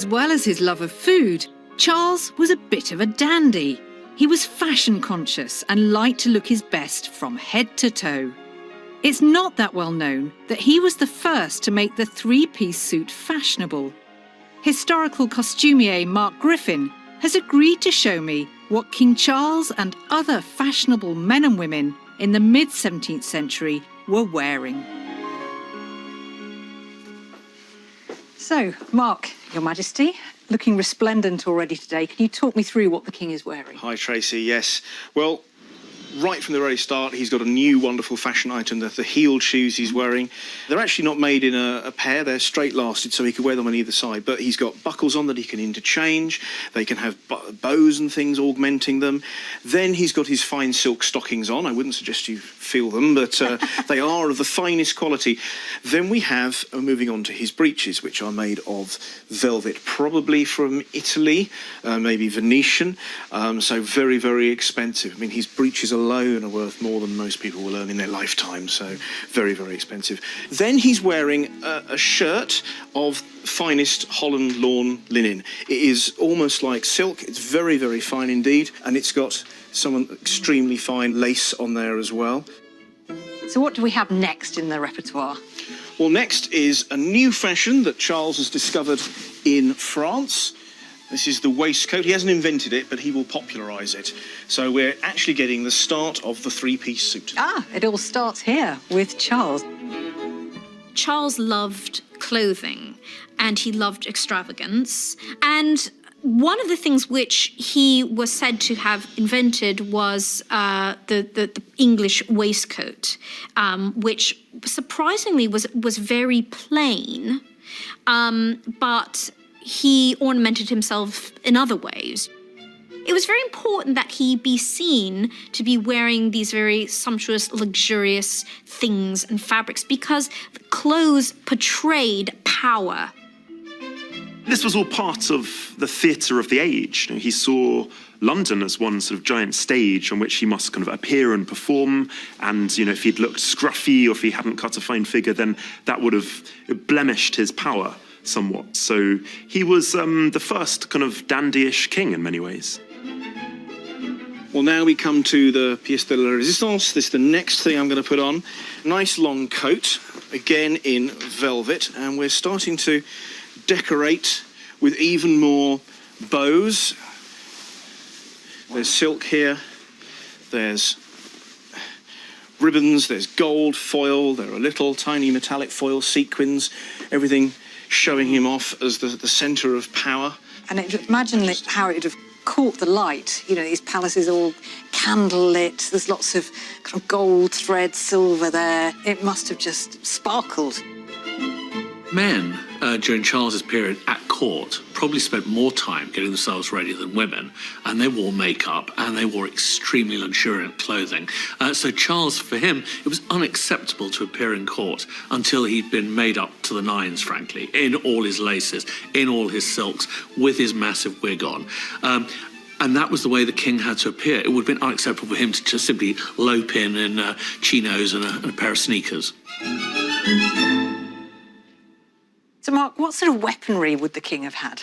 As well as his love of food, Charles was a bit of a dandy. He was fashion conscious and liked to look his best from head to toe. It's not that well known that he was the first to make the three-piece suit fashionable. Historical costumier Mark Griffin has agreed to show me what King Charles and other fashionable men and women in the mid-17th century were wearing. So, Mark, Your Majesty, looking resplendent already today. Can you talk me through what the King is wearing? Hi, Tracy. Yes. Well, right from the very start, he's got a new wonderful fashion item, the heeled shoes he's wearing. They're actually not made in a pair, they're straight-lasted, so he can wear them on either side. But he's got buckles on that he can interchange. They can have bows and things augmenting them. Then he's got his fine silk stockings on. I wouldn't suggest you feel them, but they are of the finest quality. Then we have, moving on to his breeches, which are made of velvet, probably from Italy, maybe Venetian, so very, very expensive. I mean, his breeches alone are worth more than most people will earn in their lifetime, so very, very expensive. Then he's wearing a shirt of finest Holland lawn linen. It is almost like silk. It's very, very fine indeed, and it's got some extremely fine lace on there as well. So what do we have next in the repertoire? Well, next is a new fashion that Charles has discovered in France. This is the waistcoat. He hasn't invented it, but he will popularise it. So we're actually getting the start of the three-piece suit. Ah, it all starts here with Charles. Charles loved clothing and he loved extravagance. And one of the things which he was said to have invented was the English waistcoat, which surprisingly was very plain, but he ornamented himself in other ways. It was very important that he be seen to be wearing these very sumptuous, luxurious things and fabrics because the clothes portrayed power. This was all part of the theatre of the age. You know, he saw London as one sort of giant stage on which he must kind of appear and perform. And, you know, if he'd looked scruffy or if he hadn't cut a fine figure, then that would have blemished his power somewhat. So he was the first kind of dandyish king in many ways. Well, now we come to the pièce de la résistance. This is the next thing I'm going to put on. Nice long coat, again in velvet, and we're starting to decorate with even more bows. There's silk here, there's ribbons, there's gold foil, there are little tiny metallic foil sequins, everything showing him off as the centre of power. And imagine how it would have caught the light. You know, these palaces are all candle-lit, there's lots of kind of gold thread, silver there. It must have just sparkled. Men, during Charles's period at court, probably spent more time getting themselves ready than women, and they wore makeup and they wore extremely luxuriant clothing. So Charles, for him, it was unacceptable to appear in court until he'd been made up to the nines, frankly, in all his laces, in all his silks, with his massive wig on. And that was the way the king had to appear. It would have been unacceptable for him to just simply lope in chinos and a pair of sneakers. So, Mark, what sort of weaponry would the king have had?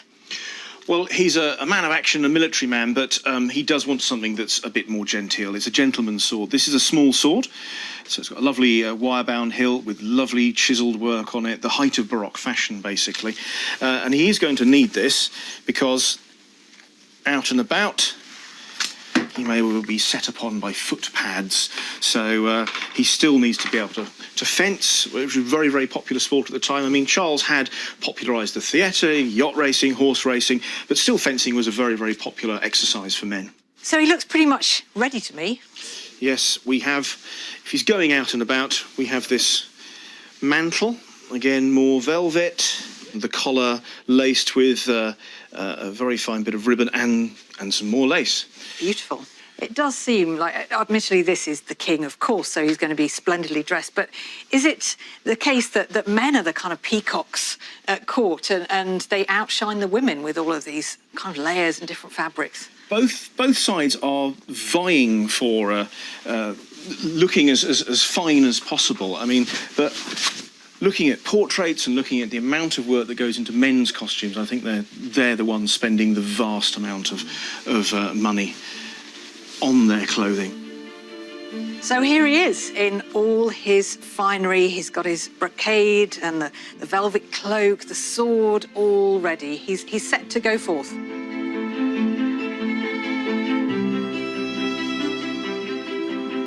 Well, he's a man of action, a military man, but he does want something that's a bit more genteel. It's a gentleman's sword. This is a small sword, so it's got a lovely wire-bound hilt with lovely chiselled work on it, the height of Baroque fashion, basically. And he is going to need this because out and about, he may well be set upon by footpads, so he still needs to be able to fence, which was a very, very popular sport at the time. I mean, Charles had popularised the theatre, yacht racing, horse racing, but still fencing was a very, very popular exercise for men. So he looks pretty much ready to me. Yes, we have, if he's going out and about, we have this mantle, again, more velvet, the collar laced with a very fine bit of ribbon and some more lace. Beautiful. It does seem like, admittedly, this is the king, of course, so he's going to be splendidly dressed. But is it the case that men are the kind of peacocks at court and they outshine the women with all of these kind of layers and different fabrics? Both sides are vying for looking as fine as possible. I mean, but looking at portraits and looking at the amount of work that goes into men's costumes, I think they're the ones spending the vast amount of money on their clothing. So here he is in all his finery. He's got his brocade and the velvet cloak, the sword, all ready. He's set to go forth.